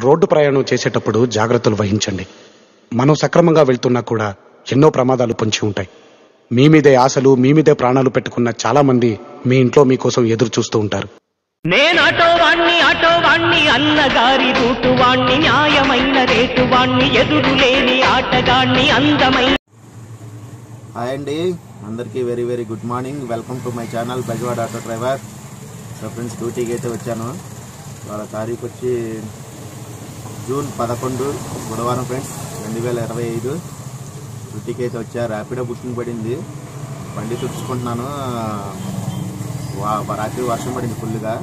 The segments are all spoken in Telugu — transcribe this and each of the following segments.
రోడ్డు ప్రయాణం చేసేటప్పుడు జాగ్రత్తలు వహించండి. మనం సక్రమంగా వెళ్తున్నా కూడా ఎన్నో ప్రమాదాలు పొంచి ఉంటాయి. మీ మీదే ఆశలు, మీ మీదే ప్రాణాలు పెట్టుకున్న చాలా మంది మీ ఇంట్లో మీకోసం ఎదురు చూస్తూ ఉంటారు. నేను ఆటోవాణ్ణి అన్నగారి రూటు వాణ్ణి, న్యాయమైన రేటు వాణ్ణి, ఎదురులేని ఆటగాణ్ణి, అందమైన. హాయ్ అండి, అందరికీ very very good morning. Welcome to my channel Bezawada auto driver. So friends, డ్యూటీకి అయితే వచ్చాను. వాళ్ళ తారీఖు వచ్చి జూన్ 11 బుధవారం ఫ్రెండ్స్, 2025. డ్యూటీకి అయితే వచ్చా. ర్యాపిడో బుకింగ్ పడింది, బండి తుడుచుకుంటున్నాను. రాత్రి వర్షం పడింది ఫుల్గా.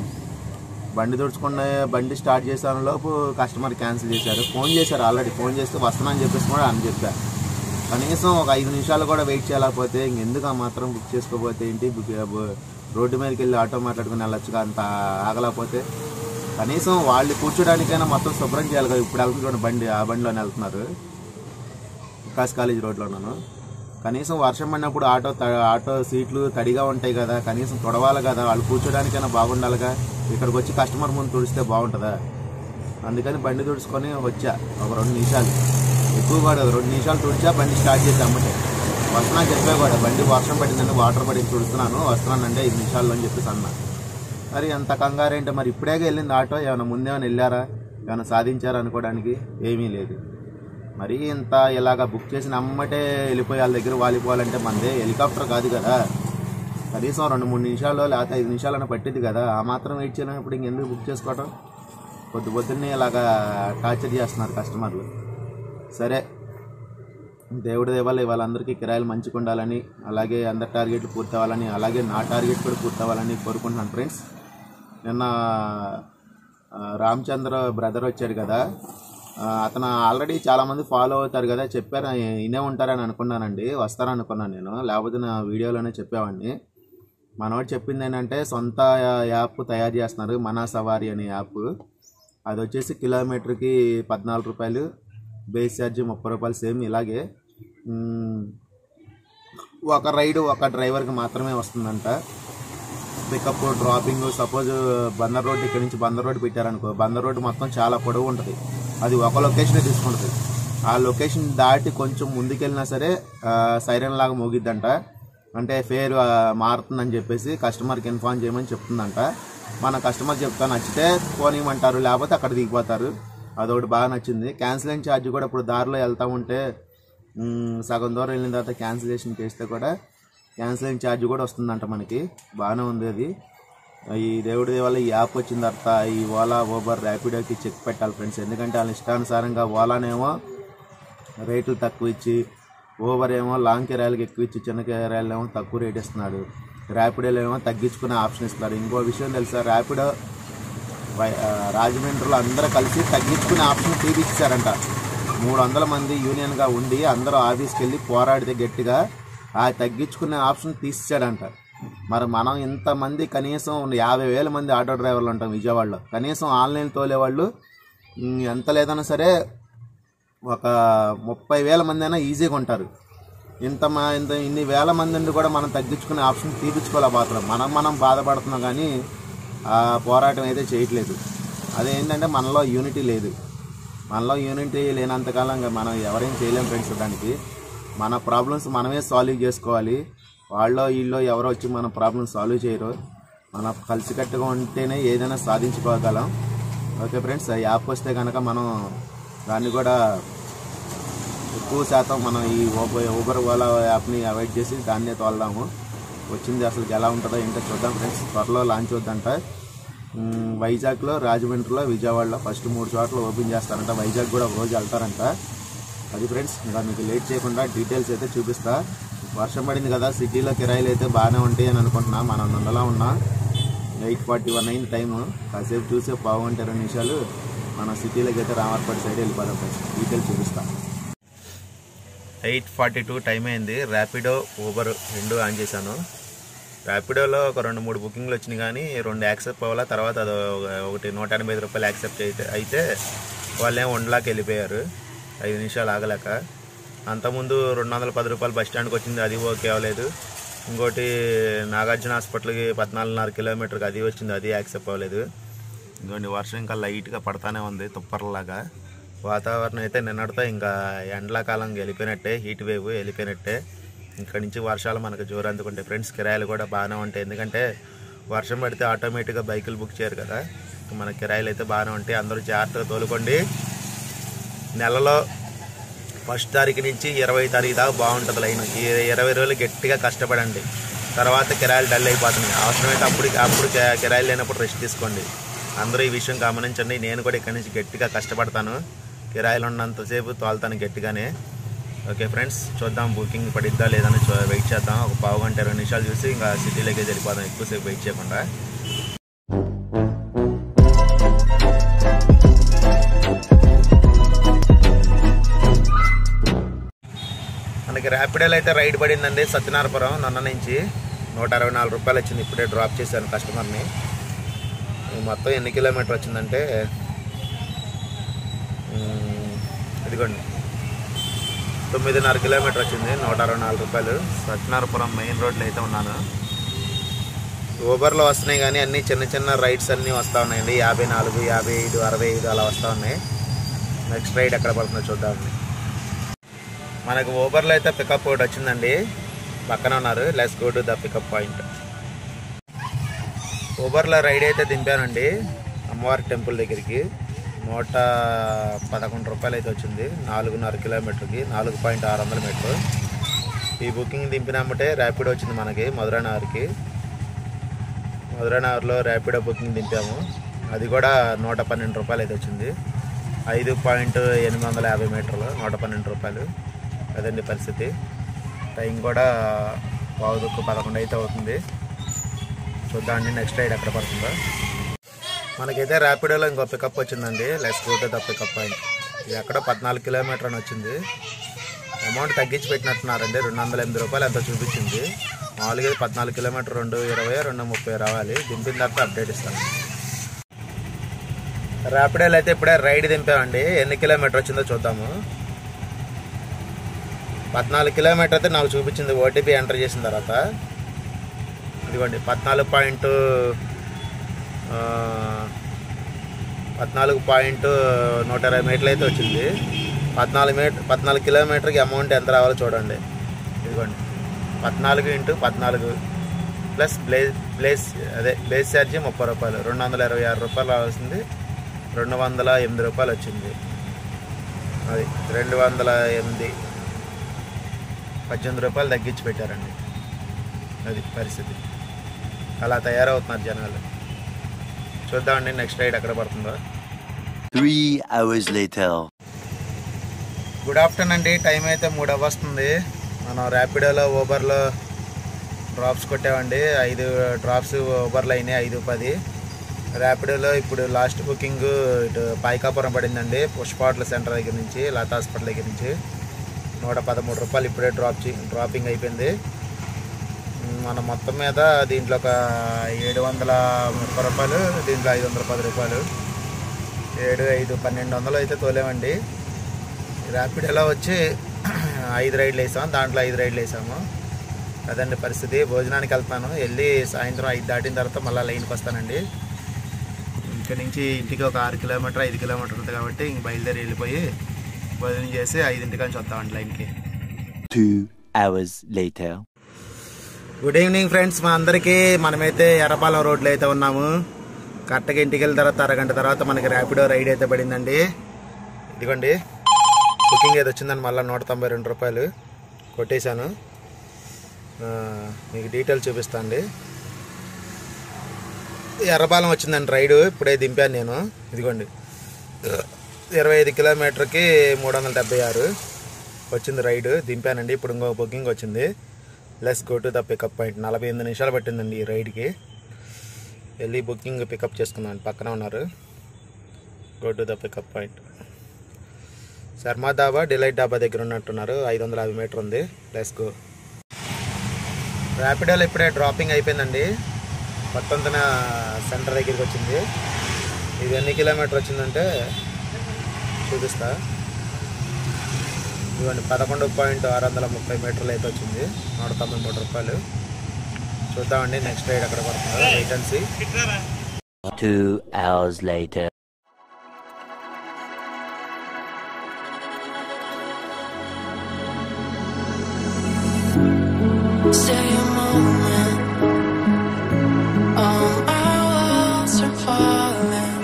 బండి స్టార్ట్ చేసాను లోపు కస్టమర్ క్యాన్సిల్ చేశారు. ఫోన్ చేశారు, ఆల్రెడీ ఫోన్ చేస్తే వస్తున్నాను చెప్పేసి కూడా అని చెప్పారు. కనీసం ఒక 5 నిమిషాలు కూడా వెయిట్ చేయలేకపోతే ఇంకెందుకు ఆ మాత్రం బుక్ చేసుకోకపోతే ఏంటి, రోడ్డు మీదకి వెళ్ళి ఆటో మాట్లాడుకుని వెళ్ళొచ్చుగా. అంత ఆగలేకపోతే కనీసం వాళ్ళు కూర్చోడానికైనా మొత్తం శుభ్రం చేయాలి కదా. ఇప్పుడు వెళ్తున్న బండి ఆ బండిలోనే వెళ్తున్నారు, వికాస్ కాలేజ్ రోడ్లోనూ. కనీసం వర్షం పడినప్పుడు ఆటో సీట్లు తడిగా ఉంటాయి కదా, కనీసం తొడవాలి కదా, వాళ్ళు కూర్చోడానికైనా బాగుండాలిగా. ఇక్కడికి వచ్చి కస్టమర్ ముందు తుడిస్తే బాగుంటుందా? అందుకని బండి తుడుచుకొని వచ్చా. ఒక 2 నిమిషాలు, ఎక్కువ కూడా 2 నిమిషాలు తుడిచా, బండి స్టార్ట్ చేసి అమ్మటే వస్తున్నా చెప్పే కూడా. బండి వర్షం పడిందండి, వాటర్ పడి తుడుస్తున్నాను, వస్తున్నానండి 5 నిమిషాల్లో అని చెప్పేసి అన్నా. మరి అంత కంగారేంటే, మరి ఇప్పుడేగా వెళ్ళింది ఆటో, ఏమైనా ముందేమైనా వెళ్ళారా, ఏమైనా సాధించారా అనుకోవడానికి ఏమీ లేదు. మరి ఇంత ఇలాగ బుక్ చేసిన అమ్మటే వెళ్ళిపోయి వాళ్ళ దగ్గర వాలిపోవాలంటే మనదే హెలికాప్టర్ కాదు కదా. కనీసం 2-3 నిమిషాలు లేకపోతే 5 నిమిషాలైనా పట్టింది కదా. ఆ మాత్రం వెయిట్ చేయనప్పుడు ఇంకెందుకు బుక్ చేసుకోవడం? పొద్దున్నే ఇలాగా టార్చర్ చేస్తున్నారు కస్టమర్లు. సరే, దేవుడి దేవాల వాళ్ళందరికీ కిరాయిలు మంచిగా ఉండాలని, అలాగే అందరి టార్గెట్లు పూర్తి అవ్వాలని, అలాగే నా టార్గెట్ కూడా పూర్తి అవ్వాలని కోరుకుంటున్నాను ఫ్రెండ్స్. నిన్న రామచంద్ర బ్రదర్ వచ్చాడు కదా, అతను ఆల్రెడీ చాలామంది ఫాలో అవుతారు కదా, చెప్పారు, ఇనే ఉంటారని అనుకున్నానండి. వస్తారనుకున్నాను నేను, లేకపోతే నా వీడియోలోనే చెప్పేవాడిని. మనవాడు చెప్పింది ఏంటంటే సొంత యాప్ తయారు చేస్తున్నారు, మన సవారీ అనే యాప్. అది వచ్చేసి కిలోమీటర్కి 14 రూపాయలు, బేస్ ఛార్జ్ 30 రూపాయలు, సేమ్ ఇలాగే. ఒక రైడు ఒక డ్రైవర్కి మాత్రమే వస్తుందంట. Pickup, dropping. Suppose Bandar road, ఇక్కడ నుంచి బందర్ రోడ్ పెట్టారనుకో, బందర్ రోడ్ మొత్తం చాలా పొడవు ఉంటుంది, అది ఒక లొకేషనే తీసుకుంటుంది. ఆ లొకేషన్ దాటి కొంచెం ముందుకెళ్ళినా సరే సైరన్ లాగా మోగిద్దంట. అంటే ఫేర్ మారుతుందని చెప్పేసి కస్టమర్కి ఇన్ఫార్మ్ చేయమని చెప్తుందంట. మన కస్టమర్ చెప్తా, నచ్చితే పోనీయమంటారు, లేకపోతే అక్కడ దిగిపోతారు. అదొకటి బాగా నచ్చింది. క్యాన్సిలేషన్ ఛార్జ్ కూడా ఇప్పుడు దారిలో వెళ్తూ ఉంటే సగం దూరం వెళ్ళిన తర్వాత క్యాన్సిలేషన్ చేస్తే కూడా క్యాన్సిలేషన్ ఛార్జ్ కూడా వస్తుందంట మనకి. బాగానే ఉంది అది. ఈ దేవుడి వల్ల ఈ యాప్ వచ్చిన తర్వాత ఈ ఓలా, ఊబర్, ర్యాపిడోకి చెక్ పెట్టాలి ఫ్రెండ్స్. ఎందుకంటే వాళ్ళ ఇష్టానుసారంగా ఓలానేమో రేట్లు తక్కువ ఇచ్చి, ఊబర్ ఏమో లాంగ్ కిరాయిలకు ఎక్కువ ఇచ్చి, చిన్న కిరాయిలు ఏమో తక్కువ రేట్ ఇస్తున్నాడు, ర్యాపిడోలో ఏమో తగ్గించుకునే ఆప్షన్ ఇస్తున్నారు. ఇంకో విషయం తెలుసా, ర్యాపిడో రాజమండ్రిలో అందరూ కలిసి తగ్గించుకునే ఆప్షన్ తీపిచ్చారంట. 300 మంది యూనియన్గా ఉండి అందరూ ఆఫీస్కి వెళ్ళి పోరాడితే గట్టిగా ఆ తగ్గించుకునే ఆప్షన్ తీసేసాడంట. మరి మనం ఇంతమంది, కనీసం 50,000 మంది ఆటో డ్రైవర్లు ఉంటాం విజయవాడలో. కనీసం ఆన్లైన్ తోలేవాళ్ళు ఎంత లేదన్నా సరే ఒక 30,000 మంది అయినా ఈజీగా ఉంటారు. ఇన్ని వేల మంది నుండి కూడా మనం తగ్గించుకునే ఆప్షన్ తీపించుకోలేకపోతున్నాం. మనం బాధపడుతున్నాం, కానీ ఆ పోరాటం అయితే చేయట్లేదు. అదేంటంటే మనలో యూనిటీ లేదు. మనలో యూనిటీ లేనంతకాలంగా మనం ఎవరేం చేయలేం ఫ్రెండ్స్. దానికి మన ప్రాబ్లమ్స్ మనమే సాల్వ్ చేసుకోవాలి. వీళ్ళు ఎవరో వచ్చి మన ప్రాబ్లమ్స్ సాల్వ్ చేయరు. మనం కలిసికట్టుగా ఉంటేనే ఏదైనా సాధించుకోగలం. ఓకే ఫ్రెండ్స్, యాప్ వస్తే కనుక మనం దాన్ని కూడా ఎక్కువ శాతం మనం ఈ ఊబర్, ఓలా యాప్ని అవాయిడ్ చేసి దాన్నే తోలదాము. వచ్చింది అసలు ఎలా ఉంటుందో ఏంటో చూద్దాం ఫ్రెండ్స్. త్వరలో లాంచ్ అవుద్దంట. వైజాగ్లో, రాజమండ్రిలో, విజయవాడలో ఫస్ట్ 3 చోట్ల ఓపెన్ చేస్తారంట. వైజాగ్ కూడా ఒక రోజు వెళ్తారంట. అది ఫ్రెండ్స్, ఇంకా మీకు లేట్ చేయకుండా డీటెయిల్స్ అయితే చూపిస్తా. వర్షం పడింది కదా, సిటీలో కిరాయిలు అయితే బాగానే ఉంటాయి అని అనుకుంటున్నా. మనం నందలా ఉన్నా. 8:41 అయింది టైము. కాసేపు చూసే 2 నిమిషాలు మన సిటీలోకి అయితే రామర్పేట సైడ్ వెళ్ళిపోదాం ఫ్రెండ్స్. డీటెయిల్స్ చూపిస్తా. 8:42 టైం అయింది. ర్యాపిడో, ఊబర్ 2 ఆన్ చేశాను. ర్యాపిడోలో ఒక 2-3 బుకింగ్లు వచ్చినాయి, కానీ 2 యాక్సెప్ట్ అవ్వాలా. తర్వాత అది ఒకటి 185 రూపాయలు యాక్సెప్ట్ అయితే వాళ్ళేమో 1,00,000 వెళ్ళిపోయారు 5 నిమిషాలు ఆగలేక. అంతకుముందు 210 రూపాయలు బస్ స్టాండ్కి వచ్చింది, అది ఓకే అవ్వలేదు. ఇంకోటి నాగార్జున హాస్పిటల్కి 14.5 కిలోమీటర్కి అది వచ్చింది, అది యాక్సెప్ట్ అవ్వలేదు. ఇదిగోండి వర్షం ఇంకా లైట్గా పడతానే ఉంది తుప్పర్లాగా. వాతావరణం అయితే నిన్నటితో ఇంకా ఎండాకాలం వెళ్ళిపోయినట్టే, హీట్ వేవ్ వెళ్ళిపోయినట్టే. ఇక్కడ నుంచి వర్షాలు మనకు జోరు అందుకుంటాయి ఫ్రెండ్స్. కిరాయిలు కూడా బాగానే ఉంటాయి, ఎందుకంటే వర్షం పడితే ఆటోమేటిక్గా బైకులు బుక్ చేయరు కదా. మన కిరాయిలు అయితే బాగానే ఉంటాయి. అందరూ జాగ్రత్తగా తోలుకోండి. నెలలో 1 తారీఖు నుంచి 20 తారీఖు దాకా బాగుంటుంది లైన్. ఈ 20 రోజులు గట్టిగా కష్టపడండి, తర్వాత కిరాయిలు డల్ అయిపోతున్నాయి. అవసరమైతే అప్పుడు కిరాయిలు లేనప్పుడు రెస్ట్ తీసుకోండి. అందరూ ఈ విషయం గమనించండి. నేను కూడా ఇక్కడ నుంచి గట్టిగా కష్టపడతాను, కిరాయిలు ఉన్నంతసేపు తోలుతాను గట్టిగానే. ఓకే ఫ్రెండ్స్, చూద్దాం బుకింగ్ పడిద్దా లేదని వెయిట్ చేద్దాం. ఒక పావు గంట 20 నిమిషాలు చూసి ఇంకా సిటీలోకి వెళ్ళిపోదాం, ఎక్కువసేపు వెయిట్ చేయకుండా. మనకి ర్యాపిడోలో అయితే రైడ్ పడిందండి సత్యనారాయణపురం నన్న నుంచి. 164 రూపాయలు వచ్చింది. ఇప్పుడే డ్రాప్ చేశాను కస్టమర్ని. మొత్తం ఎన్ని కిలోమీటర్ వచ్చిందంటే ఇదిగోండి 9.5 కిలోమీటర్ వచ్చింది. 164 రూపాయలు. సత్యనారాయణపురం మెయిన్ రోడ్లో అయితే ఉన్నాను. ఊబర్లో వస్తున్నాయి కానీ అన్నీ చిన్న చిన్న రైడ్స్ అన్నీ వస్తూ ఉన్నాయండి. 54, 55, 65 అలా వస్తూ ఉన్నాయి. నెక్స్ట్ రైడ్ ఎక్కడ పడుతుందో చూద్దామండి. మనకు ఊబర్లో అయితే పికప్ ఒకటి వచ్చిందండి, పక్కన ఉన్నారు. Let's go to the pickup point. ఊబర్లో రైడ్ అయితే దింపానండి అమ్మవారి టెంపుల్ దగ్గరికి. 111 రూపాయలు అయితే వచ్చింది. 4.5 కిలోమీటర్కి 4.600 మీటర్. ఈ బుకింగ్ దింపినామంటే ర్యాపిడో వచ్చింది మనకి మధురానగర్కి. మధురానగర్లో ర్యాపిడో బుకింగ్ దింపాము. అది కూడా 112 రూపాయలు అయితే వచ్చింది. 5.850 మీటర్లు, 112 రూపాయలు. అదండి పరిస్థితి. టైం కూడా 11 అయితే అవుతుంది. చూద్దామండి నెక్స్ట్ రైడ్ ఎక్కడ పడుతుందో. మనకైతే ర్యాపిడోలో ఇంకో పికప్ వచ్చిందండి. Let's go to the pickup point. ఇది ఎక్కడో 14 కిలోమీటర్ అని వచ్చింది. అమౌంట్ తగ్గించి పెట్టినట్టున్నారండి. 208 రూపాయలు ఎంతో చూపించింది. మామూలుగా 14 కిలోమీటర్ 220, 230 రావాలి. దింపిన తర్వాత అప్డేట్ ఇస్తాను. ర్యాపిడోలో అయితే ఇప్పుడే రైడ్ దింపామండి. ఎన్ని కిలోమీటర్ వచ్చిందో చూద్దాము. 14 కిలోమీటర్ అయితే నాకు చూపించింది ఓటీపీ ఎంటర్ చేసిన తర్వాత. ఇదిగోండి 14.120 మీటర్లు అయితే వచ్చింది. 14 కిలోమీటర్కి అమౌంట్ ఎంత రావాలో చూడండి. ఇదిగోండి 14 × 14 ప్లస్ బేస్ ఛార్జీ 30 రూపాయలు, 226 రూపాయలు రావాల్సింది. 208 రూపాయలు వచ్చింది. అది 208, 18 రూపాయలు తగ్గించి పెట్టారండి. అది పరిస్థితి. అలా తయారవుతున్నారు జనాలు. చూద్దామండి నెక్స్ట్ రైడ్ ఎక్కడ పడుతుందో. 3 hours later. గుడ్ ఆఫ్టర్నూన్ అండి. టైం అయితే 3 అవ్వస్తుంది. మనం ర్యాపిడోలో ఊబర్లో డ్రాప్స్ కొట్టామండి. 5 డ్రాప్స్ ఊబర్లో అయినాయి, 5:10. ర్యాపిడోలో ఇప్పుడు లాస్ట్ బుకింగ్ ఇటు పాయికాపురం పడిందండి, పుష్పాట్ల సెంటర్ దగ్గర నుంచి, లతా హాస్పిటల్ దగ్గర నుంచి. 113 రూపాయలు ఇప్పుడే డ్రాపింగ్ అయిపోయింది. మన మొత్తం మీద దీంట్లో ఒక 730 రూపాయలు, దీంట్లో 510 రూపాయలు. 7, 5, 1200 అయితే తోలేమండి. ర్యాపిడోలో వచ్చి 5 రైడ్లు వేసాము, దాంట్లో 5 రైడ్లు వేసాము. అదండి పరిస్థితి. భోజనానికి వెళ్తాను. వెళ్ళి సాయంత్రం 5 దాటిన తర్వాత మళ్ళీ లైన్కి వస్తానండి. ఇక్కడ నుంచి ఇంటికి ఒక 6 కిలోమీటర్ 5 కిలోమీటర్ ఉంటుంది కాబట్టి ఇంక బయలుదేరి వెళ్ళిపోయి భోజనం చేసి 5 నుంచి వస్తామండి లైన్కి. 2 hours later. Good evening friends. మా అందరికీ. మనమైతే ఎర్రపాలెం రోడ్లో అయితే ఉన్నాము. కరెక్ట్గా ఇంటికి వెళ్ళిన తర్వాత అరగంట తర్వాత మనకి ర్యాపిడో రైడ్ అయితే పడిందండి. ఇదిగోండి బుకింగ్ అయితే వచ్చిందని మళ్ళీ 192 రూపాయలు కొట్టేశాను. మీకు డీటెయిల్స్ చూపిస్తాను అండి. ఎర్రపాలెం వచ్చిందండి రైడు. ఇప్పుడే దింపాను నేను. ఇదిగోండి 25 కిలోమీటర్కి 376 వచ్చింది రైడు. దింపానండి. ఇప్పుడు ఇంకో బుకింగ్ వచ్చింది. Let's go to the pickup point. 48 నిమిషాలు పట్టిందండి ఈ రైడ్కి. వెళ్ళి బుకింగ్ పికప్ చేసుకున్నాను. పక్కన ఉన్నారు. Go to the pickup point. Sharma dhaba, delight డాబా దగ్గర ఉన్నట్టున్నారు. 550 మీటర్ ఉంది. Let's go. ర్యాపిడోలో ఇప్పుడే డ్రాపింగ్ అయిపోయిందండి. పట్టంతన సెంటర్ దగ్గరికి వచ్చింది. ఇది ఎన్ని కిలోమీటర్ వచ్చిందంటే చూపిస్తా. ఇవ్వండి 11.630 మీటర్లు అయితే వచ్చింది. 193 రూపాయలు. చూద్దామండి నెక్స్ట్ రైడ్ అక్కడ పడుతుందో. Wait and see. 2 hours later. Stay a moment. All my walls are falling,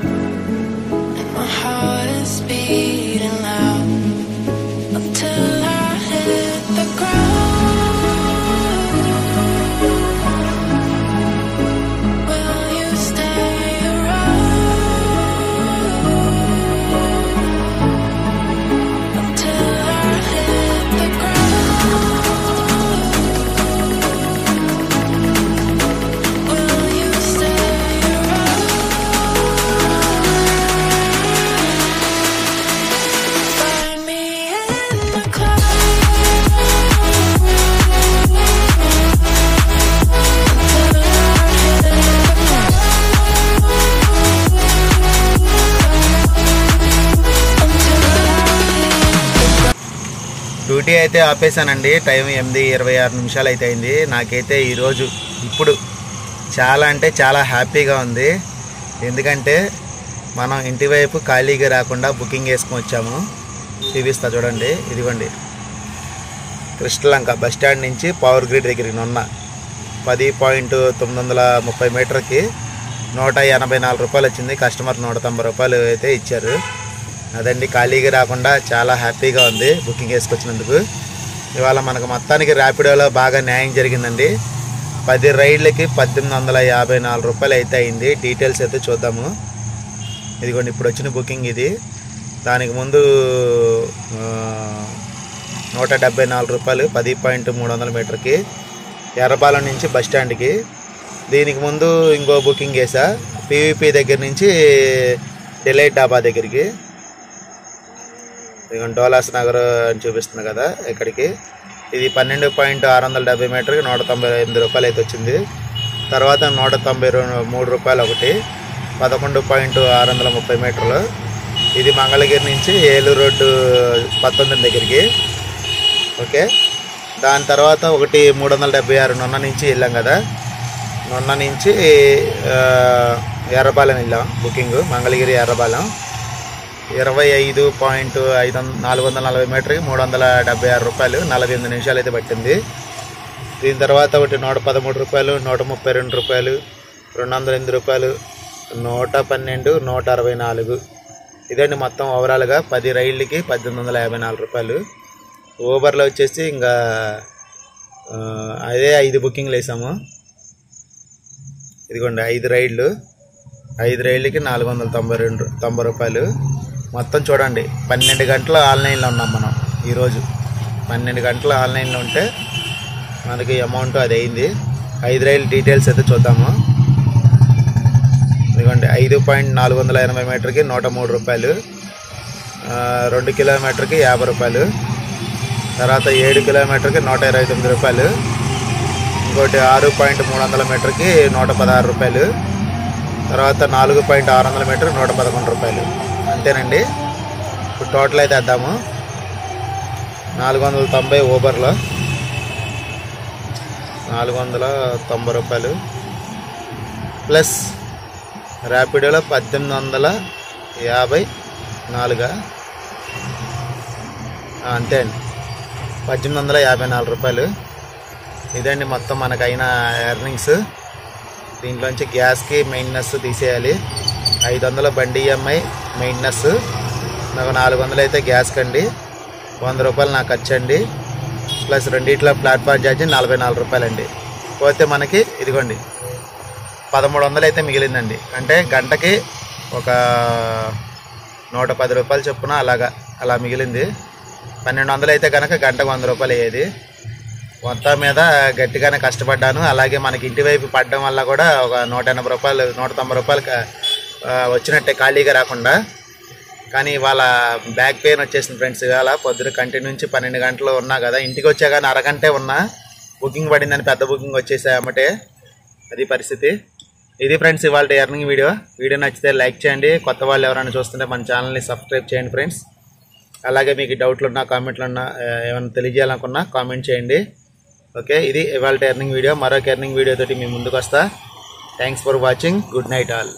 and my heart is beating loud until I hit the ground. Will you stay around until I hit the ground? Will you stay around? Find me in the clouds until I hit the duty అయితే ఆపేసానండి. టైం 8:26 అయితే అయింది. నాకైతే ఈరోజు ఇప్పుడు చాలా అంటే చాలా హ్యాపీగా ఉంది. ఎందుకంటే మనం ఇంటి వైపు ఖాళీగా రాకుండా బుకింగ్ వేసుకొని వచ్చాము. చూపిస్తా చూడండి, ఇదిగోండి కృష్ణలంక బస్ స్టాండ్ నుంచి పవర్ గ్రిడ్ దగ్గరికి నున్న 10.930 మీటర్కి 184 రూపాయలు వచ్చింది. కస్టమర్ 190 రూపాయలు అయితే ఇచ్చారు. అదండి, ఖాళీగా రాకుండా చాలా హ్యాపీగా ఉంది బుకింగ్ వేసుకొచ్చినందుకు. ఇవాళ మనకు మొత్తానికి ర్యాపిడోలో బాగా న్యాయం జరిగిందండి. 10 రైడ్లకి 1854 రూపాయలు అయితే అయింది. డీటెయిల్స్ అయితే చూద్దాము. ఇదిగోండి ఇప్పుడు వచ్చిన బుకింగ్ ఇది. దానికి ముందు 174 రూపాయలు 10.300 మీటర్కి ఎర్రపాలెం నుంచి బస్ స్టాండ్కి. దీనికి ముందు ఇంకో బుకింగ్ వేసా పీవీపీ దగ్గర నుంచి డిలైట్ డాబా దగ్గరికి. ఇదిగోండి డోలాస్ నగర్ అని చూపిస్తుంది కదా ఇక్కడికి. ఇది 12.670 మీటర్కి 198 రూపాయలు అయితే వచ్చింది. తర్వాత 193 రూపాయలు ఒకటి 11.630 మీటర్లు. ఇది మంగళగిరి నుంచి ఏలూరు రోడ్డు 19 దగ్గరికి. ఓకే, దాని తర్వాత ఒకటి 376 నున్న నుంచి వెళ్ళాం కదా. నున్న నుంచి ఎర్రపాలెం వెళ్ళాం బుకింగ్. మంగళగిరి ఎర్రపాలెం 25.440 మీటర్కి 376 రూపాయలు 48 నిమిషాలు అయితే పట్టింది. దీని తర్వాత ఒకటి 113 రూపాయలు 132 రూపాయలు 208 రూపాయలు 112 164. ఇదండి మొత్తం ఓవరాల్గా 10 రైళ్ళకి 1854 రూపాయలు. ఊబర్లో వచ్చేసి ఇంకా అదే 5 బుకింగ్లు వేసాము. ఇదిగోండి 5 రైళ్ళు, 5 రైళ్ళకి 490 రూపాయలు. మొత్తం చూడండి 12 గంటలు ఆన్లైన్లో ఉన్నాం మనం ఈరోజు. 12 గంటలు ఆన్లైన్లో ఉంటే మనకి అమౌంట్ అది అయింది. 5 రైలు డీటెయిల్స్ అయితే చూద్దాము. ఇదిగోండి 5.480 మీటర్కి 103 రూపాయలు, 2 కిలోమీటర్కి 50 రూపాయలు. తర్వాత 7 కిలోమీటర్కి 129 రూపాయలు. ఇంకోటి 6.300 మీటర్కి 116 రూపాయలు. తర్వాత 4.600 మీటర్ 111 రూపాయలు. అంతేనండి. ఇప్పుడు టోటల్ అయితే వేద్దాము. 490 ఊబర్లో 490 రూపాయలు ప్లస్ ర్యాపిడోలో 1854. అంతే అండి, 1854 రూపాయలు. ఇదండి మొత్తం మనకైన ఎర్నింగ్స్. దీంట్లోంచి గ్యాస్కి మెయింటెనెన్స్ తీసేయాలి. 500 బండి ఈఎంఐ మెయింటెనెన్స్, నాకు 400 అయితే గ్యాస్కి అండి. 100 రూపాయలు నాకు ఖర్చు అండి. ప్లస్ రెండిట్లో ప్లాట్ఫామ్ ఛార్జీ 44 రూపాయలండి. పోతే మనకి ఇదిగోండి 1300 అయితే మిగిలిందండి. అంటే గంటకి ఒక 110 రూపాయలు చొప్పున అలా మిగిలింది. 1200 అయితే కనుక గంటకు 100 రూపాయలు అయ్యేది. మొత్తం మీద గట్టిగానే కష్టపడ్డాను. అలాగే మనకి ఇంటి వైపు పడడం వల్ల కూడా ఒక 180 రూపాయలు 190 రూపాయలు వచ్చినట్టే ఖాళీగా రాకుండా. కానీ వాళ్ళ బ్యాక్ పెయిన్ వచ్చేసింది ఫ్రెండ్స్. ఇవాళ పొద్దున కంటిన్యూ నుంచి 12 గంటలు ఉన్నా కదా, ఇంటికి వచ్చా కానీ అరగంటే ఉన్నా, బుకింగ్ పడిందని పెద్ద బుకింగ్ వచ్చేసాయి అమ్మటే. అది పరిస్థితి. ఇది ఫ్రెండ్స్ ఇవాళ ఎర్నింగ్ వీడియో. వీడియో నచ్చితే లైక్ చేయండి. కొత్త వాళ్ళు ఎవరైనా చూస్తుంటే మన ఛానల్ని సబ్స్క్రైబ్ చేయండి ఫ్రెండ్స్. అలాగే మీకు డౌట్లు ఉన్నా, కామెంట్లు ఉన్నా, ఏమైనా తెలియజేయాలనుకున్నా కామెంట్ చేయండి. ఓకే, ఇది ఇవాళ ఎర్నింగ్ వీడియో. మరొక ఎర్నింగ్ వీడియో తోటి మీ ముందుకు వస్తా. Thanks for watching. Good night all.